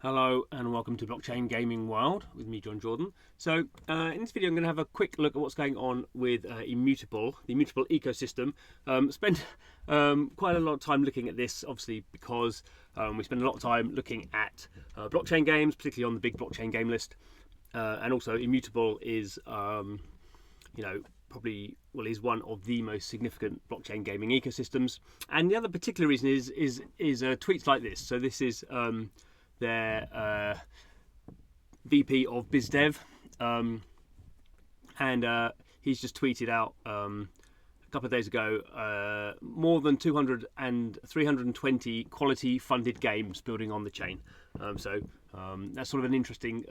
Hello and welcome to Blockchain Gaming World with me, John Jordan. So in this video I'm going to have a quick look at what's going on with Immutable, the Immutable ecosystem. Spent quite a lot of time looking at this, obviously, because we spend a lot of time looking at blockchain games, particularly on the big blockchain game list. And also Immutable is, probably is one of the most significant blockchain gaming ecosystems. And the other particular reason is tweets like this. So this is their VP of BizDev, and he's just tweeted out a couple of days ago more than 200 and 320 quality funded games building on the chain. So that's sort of an interesting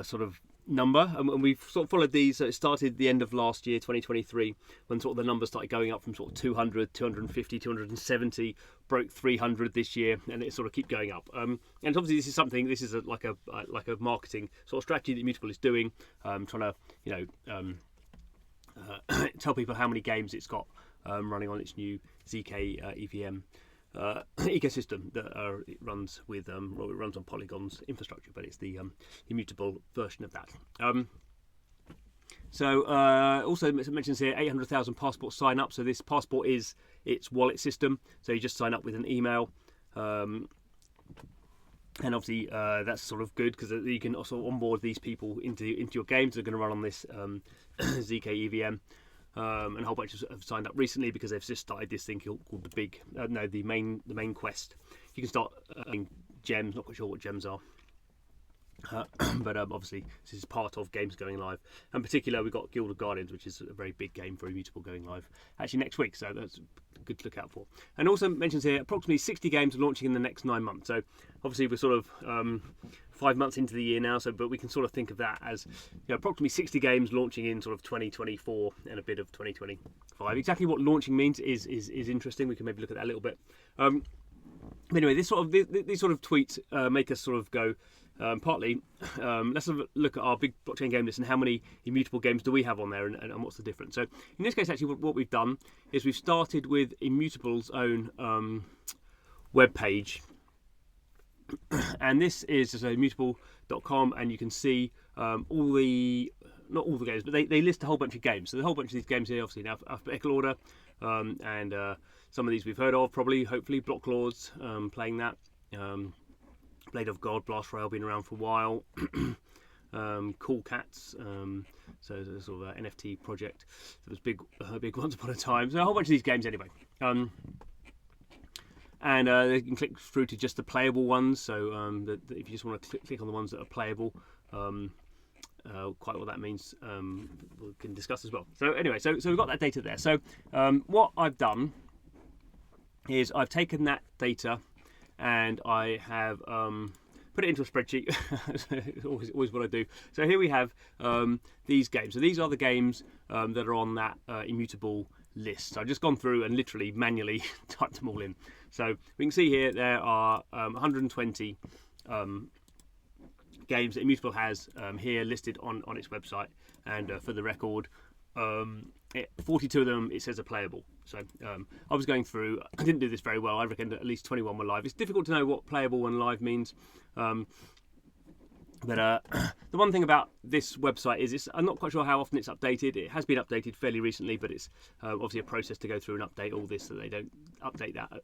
sort of number, and we've sort of followed these. So it started the end of last year, 2023, when sort of the numbers started going up from sort of 200, 250, 270, broke 300 this year, and it sort of keep going up. And obviously this is like a marketing sort of strategy that Immutable is doing, trying to tell people how many games it's got running on its new ZK EVM ecosystem that it runs with it runs on Polygon's infrastructure, but it's the Immutable version of that. Also it mentions here 800,000 passport sign up. So this passport is its wallet system. So you just sign up with an email, and obviously that's sort of good because you can also onboard these people into your games that are going to run on this ZK EVM. And a whole bunch have signed up recently because they've just started this thing called the main quest. You can start gems. Not quite sure what gems are, but obviously this is part of games going live. In particular, we've got Guild of Guardians, which is a very big game for Immutable, going live actually next week. So that's good to look out for. And also mentions here approximately 60 games are launching in the next 9 months. So obviously we're sort of 5 months into the year now, but we can sort of think of that as approximately 60 games launching in sort of 2024 and a bit of 2025. Exactly what launching means is interesting. We can maybe look at that a little bit. But anyway, these sort of tweets make us sort of go. Partly, let's have a look at our big blockchain game list and how many Immutable games do we have on there, and what's the difference. So in this case, actually, what we've done is we've started with Immutable's own web page, and this is just immutable.com, and you can see not all the games, but they list a whole bunch of games. So the whole bunch of these games here, obviously in alphabetical order, and some of these we've heard of, hopefully, Block Lords, playing that. Blade of God, Blast Rail, been around for a while. Cool Cats, so it's sort of an NFT project that was big once upon a time. So a whole bunch of these games anyway. And they can click through to just the playable ones. So if you just want to click on the ones that are playable, quite what that means, we can discuss as well. So anyway, so we've got that data there. So what I've done is I've taken that data and I have put it into a spreadsheet. It's always what I do. So here we have these games. So these are the games that are on that Immutable list. So I've just gone through and literally manually typed them all in. So we can see here there are 120 games that Immutable has here listed on its website. And for the record, 42 of them it says are playable. So I was going through, I didn't do this very well. I reckon at least 21 were live. It's difficult to know what playable and live means. But the one thing about this website is I'm not quite sure how often it's updated. It has been updated fairly recently, but it's obviously a process to go through and update all this, so they don't update that.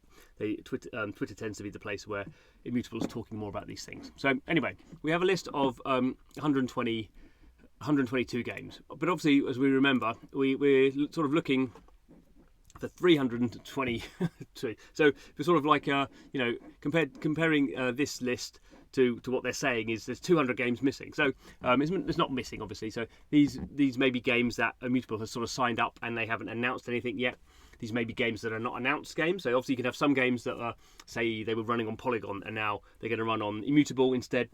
Twitter tends to be the place where Immutable is talking more about these things. So anyway, we have a list of 122 games, but obviously, as we remember, we're sort of looking for 320. So we're sort of like comparing this list to what they're saying is there's 200 games missing. So it's not missing, obviously. So these may be games that Immutable has sort of signed up and they haven't announced anything yet. These may be games that are not announced games. So obviously you can have some games that are, say, they were running on Polygon and now they're going to run on Immutable instead.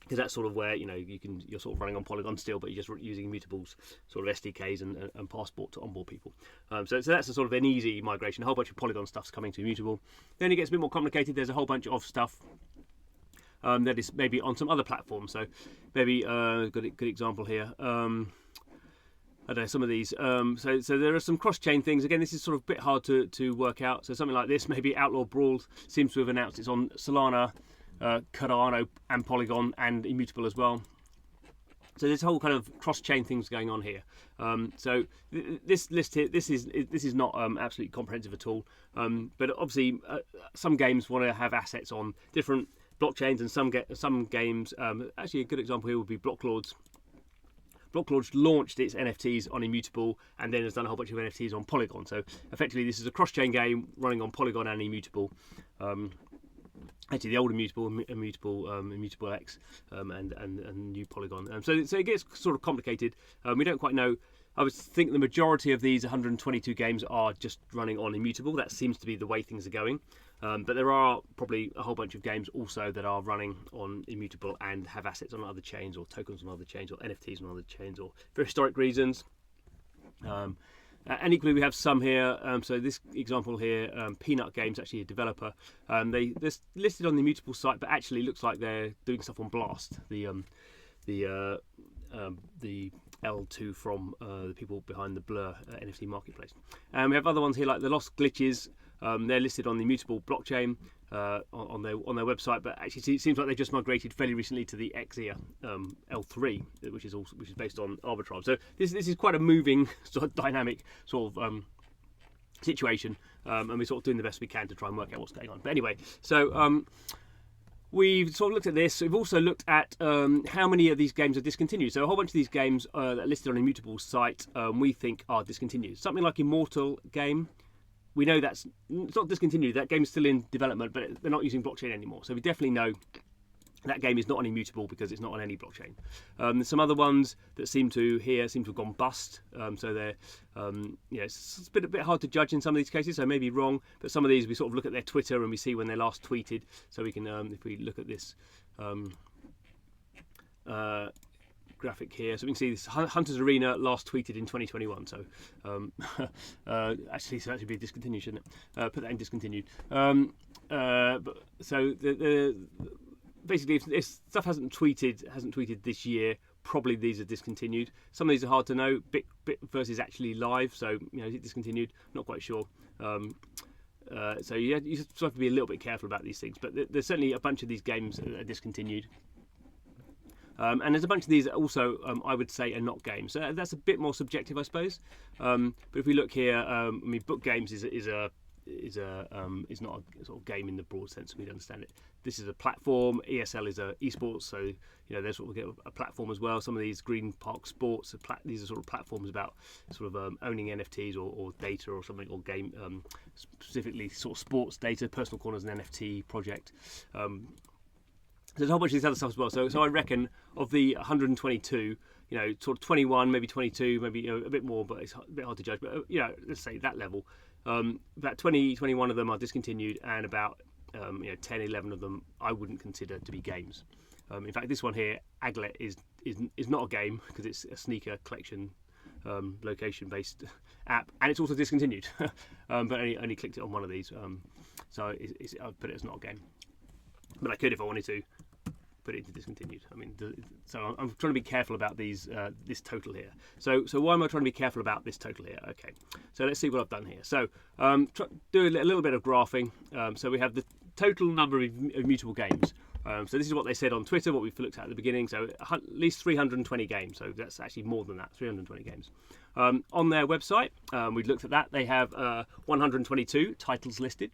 Because that's sort of where you're sort of running on Polygon still, but you're just using Immutable's sort of SDKs and Passport to onboard people. So that's a sort of an easy migration. A whole bunch of Polygon stuff's coming to Immutable. Then it gets a bit more complicated. There's a whole bunch of stuff that is maybe on some other platforms. So maybe good example here. I don't know, some of these. So there are some cross-chain things. Again, this is sort of a bit hard to work out. So something like this, maybe Outlaw Brawl seems to have announced it's on Solana. Cardano and Polygon and Immutable as well. So there's whole kind of cross-chain things going on here. So this list here, this is not absolutely comprehensive at all. But obviously, some games want to have assets on different blockchains, and some games. Actually, a good example here would be Blocklords. Blocklords launched its NFTs on Immutable and then has done a whole bunch of NFTs on Polygon. So effectively, this is a cross-chain game running on Polygon and Immutable. Actually, the old Immutable X, and new Polygon. So it gets sort of complicated. We don't quite know. I would think the majority of these 122 games are just running on Immutable. That seems to be the way things are going. But there are probably a whole bunch of games also that are running on Immutable and have assets on other chains, or tokens on other chains, or NFTs on other chains, or for historic reasons. And equally, we have some here. So this example here, Peanut Games, actually a developer. They're listed on the Immutable site, but actually looks like they're doing stuff on Blast, the L2 from the people behind the Blur NFT marketplace. And we have other ones here like the Lost Glitches. They're listed on the Immutable blockchain on their website, but actually it seems like they just migrated fairly recently to the Xear L3, which is based on Arbitrum. So this is quite a moving, sort of dynamic sort of situation, and we're sort of doing the best we can to try and work out what's going on. But anyway, so we've sort of looked at this. We've also looked at how many of these games are discontinued. So a whole bunch of these games that are listed on Immutable site we think are discontinued. Something like Immortal game, we know it's not discontinued. That game is still in development, but they're not using blockchain anymore. So we definitely know that game is not on Immutable because it's not on any blockchain. There's some other ones that seem to have gone bust. So they're, it's a bit hard to judge in some of these cases. So I may be wrong, but some of these we sort of look at their Twitter and we see when they last tweeted. So we can, if we look at this graphic here, so we can see this Hunter's Arena last tweeted in 2021. So actually, so that should be discontinued, shouldn't it? Put that in discontinued. Basically, if stuff hasn't tweeted this year, probably these are discontinued. Some of these are hard to know. Bit versus actually live, so is it discontinued? Not quite sure. So you just have to be a little bit careful about these things. But there's certainly a bunch of these games that are discontinued. And there's a bunch of these that also, I would say, are not games. So that's a bit more subjective, I suppose. But if we look here, Book Games is not a sort of game in the broad sense we'd understand it. This is a platform. ESL is a esports, so they're sort of a platform as well. Some of these Green Park Sports, these are sort of platforms about sort of owning NFTs or data or something, or game specifically sort of sports data. Personal Corner's an NFT project. There's a whole bunch of these other stuff as well. So I reckon of the 122, sort of 21, maybe 22, maybe a bit more, but it's a bit hard to judge. But let's say that level. About 20, 21 of them are discontinued, and about 10, 11 of them I wouldn't consider to be games. In fact, this one here, Aglet, is not a game because it's a sneaker collection location-based app, and it's also discontinued. But I only clicked it on one of these, so I'd put it as not a game. But I could, if I wanted to, put it into discontinued. So I'm trying to be careful about these this total here. So why am I trying to be careful about this total here? Okay, so let's see what I've done here. So do a little bit of graphing. So we have the total number of Immutable games. So this is what they said on Twitter, what we've looked at the beginning. So at least 320 games. So that's actually more than that, 320 games. On their website, we've looked at that. They have 122 titles listed.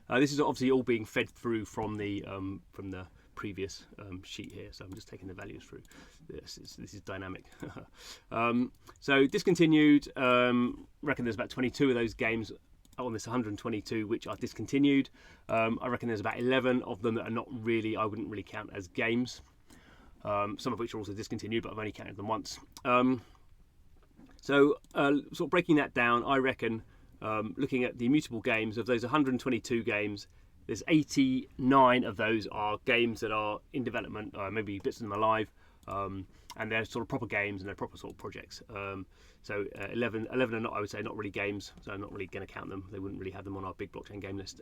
This is obviously all being fed through from the previous sheet here, so I'm just taking the values through. This is dynamic. So discontinued, reckon there's about 22 of those games on this 122 which are discontinued. I reckon there's about 11 of them that are not really, I wouldn't really count as games. Some of which are also discontinued, but I've only counted them once. So sort of breaking that down, I reckon looking at the Immutable games, of those 122 games, there's 89 of those are games that are in development, maybe bits of them are live, and they're sort of proper games and they're proper sort of projects. So 11 are not, I would say, not really games, so I'm not really going to count them. They wouldn't really have them on our big blockchain game list.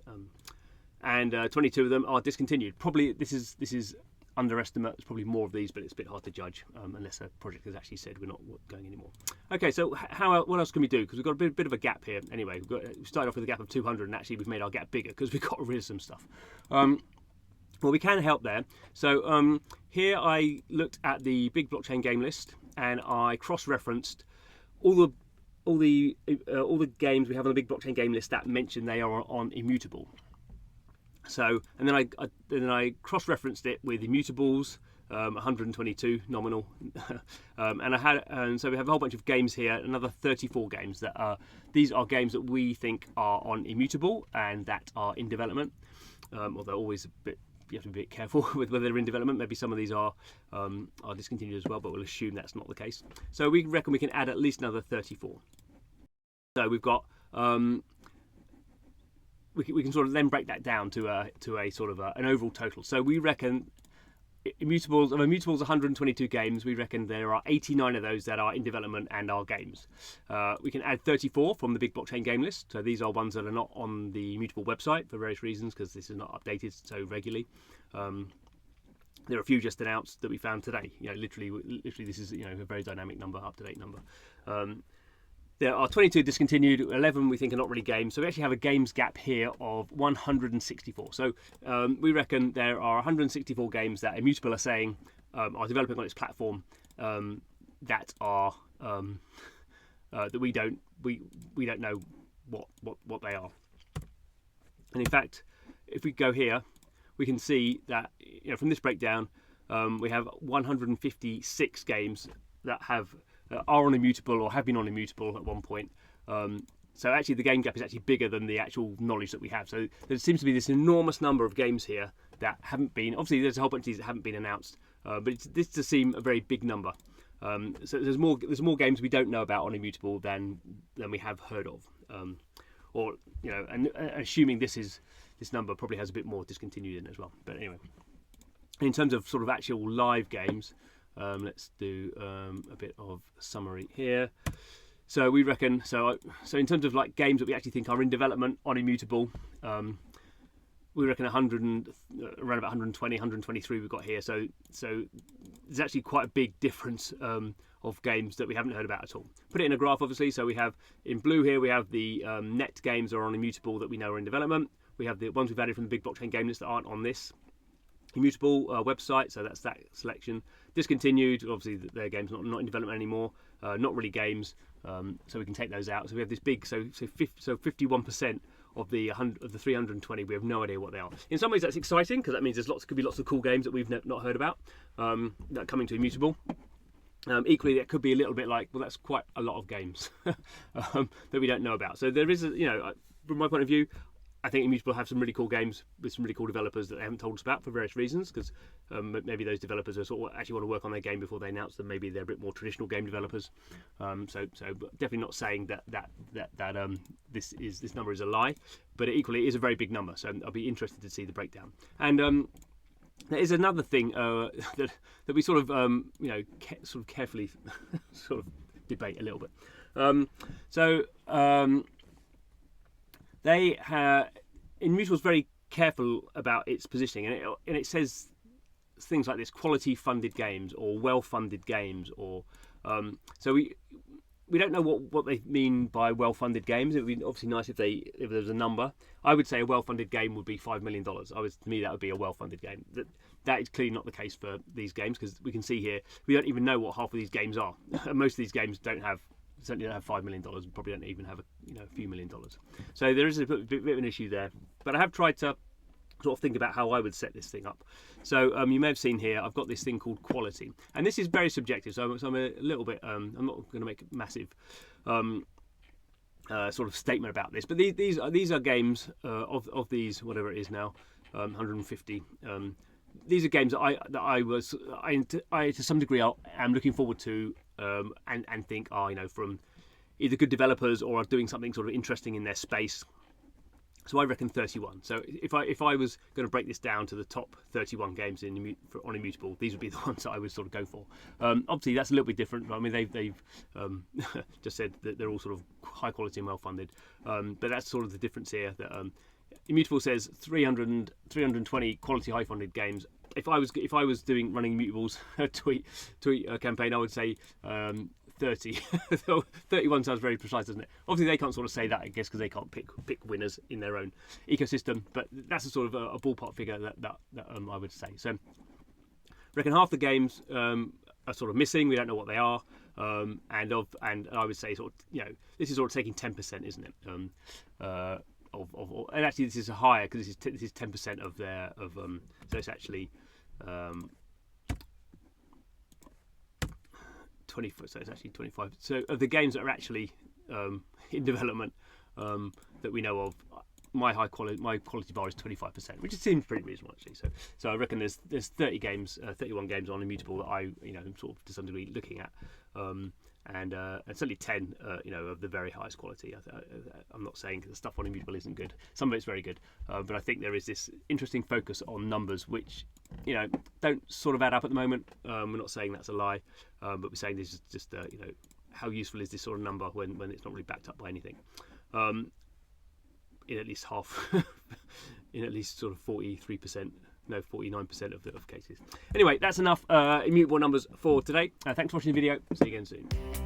And 22 of them are discontinued. Probably this is underestimate. There's probably more of these, but it's a bit hard to judge unless a project has actually said we're not going anymore. Okay, so what else can we do? Because we've got a bit of a gap here. Anyway, we started off with a gap of 200, and actually we've made our gap bigger because we got rid of some stuff. Well, we can help there. So here I looked at the big blockchain game list and I cross-referenced all the games we have on the big blockchain game list that mention they are on Immutable. So, and then I cross-referenced it with Immutables, 122 nominal, and so we have a whole bunch of games here. Another 34 games that are these are games that we think are on Immutable and that are in development. Although always a bit, you have to be a bit careful with whether they're in development. Maybe some of these are discontinued as well, but we'll assume that's not the case. So we reckon we can add at least another 34. So we've got. We can sort of then break that down to a sort of an overall total. So we reckon Immutables 122 games. We reckon there are 89 of those that are in development and are games. We can add 34 from the big blockchain game list. So these are ones that are not on the Immutable website for various reasons because this is not updated so regularly. There are a few just announced that we found today. Literally this is a very dynamic number, up to date number. There are 22 discontinued, 11 we think are not really games. So we actually have a games gap here of 164. So we reckon there are 164 games that Immutable are saying are developing on its platform that are that we don't know what they are. And in fact, if we go here, we can see that from this breakdown we have 156 games that are on Immutable or have been on Immutable at one point. So actually the game gap is actually bigger than the actual knowledge that we have. So there seems to be this enormous number of games here that haven't been, obviously there's a whole bunch of these that haven't been announced, but this does seem a very big number. So there's more games we don't know about on Immutable than we have heard of. And assuming this number probably has a bit more discontinued in it as well. But anyway, in terms of sort of actual live games, let's do a bit of summary here. So we reckon, so in terms of like games that we actually think are in development on Immutable, we reckon around about 120, 123 we've got here. So there's actually quite a big difference of games that we haven't heard about at all. Put it in a graph, obviously. So we have in blue here, we have the net games that are on Immutable that we know are in development. We have the ones we've added from the big blockchain game list that aren't on this Immutable website, so that's that selection. Discontinued, obviously their games not in development anymore, not really games, so we can take those out. So we have this big, so 51% of the 320 we have no idea what they are. In some ways that's exciting because that means could be lots of cool games that we've not heard about that are coming to Immutable. Equally, it could be a little bit like, well, that's quite a lot of games that we don't know about. So there is, from my point of view, I think Immutable have some really cool games with some really cool developers that they haven't told us about for various reasons, because maybe those developers are sort of actually want to work on their game before they announce them. Maybe they're a bit more traditional game developers. So definitely not saying that this number is a lie, but equally it is a very big number. So I'll be interested to see the breakdown. And there is another thing that we sort of carefully sort of debate a little bit. Immutable's very careful about its positioning, and it says things like this: quality funded games or well funded games, or so we don't know what they mean by well funded games. It would be obviously nice if there was a number. I would say a well funded game would be $5 million. To me that would be a well funded game. That is clearly not the case for these games, because we can see here we don't even know what half of these games are. Most of these games certainly don't have $5 million, and probably don't even have a few $1 million. So there is a bit of an issue there. But I have tried to sort of think about how I would set this thing up. So you may have seen here, I've got this thing called quality, and this is very subjective. So I'm a little bit. I'm not going to make a massive sort of statement about this, but these are games of these, whatever it is now, 150. These are games that I to some degree am looking forward to and think are from either good developers or are doing something sort of interesting in their space. So I reckon 31. So if I was going to break this down to the top 31 games on Immutable, these would be the ones that I would sort of go for. Obviously that's a little bit different. I mean they've just said that they're all sort of high quality and well funded, but that's sort of the difference here. That Immutable says 320 quality high funded games. If I was running Immutable's tweet campaign, I would say 30 30. 31 sounds very precise, doesn't it? Obviously, they can't sort of say that, I guess, because they can't pick winners in their own ecosystem. But that's a sort of a ballpark figure that I would say. So, I reckon half the games are sort of missing. We don't know what they are. And I would say sort of, this is sort of taking 10%, isn't it? And actually this is higher because this is 10% of their so it's actually 20. So it's actually 25. So of the games that are actually in development that we know of, my quality bar is 25%, which seems pretty reasonable actually. So I reckon there's 31 games on Immutable that I am sort of to some degree looking at. And certainly 10, of the very highest quality. I'm not saying the stuff on Immutable isn't good. Some of it's very good, but I think there is this interesting focus on numbers, which don't sort of add up at the moment. We're not saying that's a lie, but we're saying this is just how useful is this sort of number when it's not really backed up by anything. In at least half, in at least sort of 43%. No, 49% of cases. Anyway, that's enough Immutable numbers for today. Thanks for watching the video. See you again soon.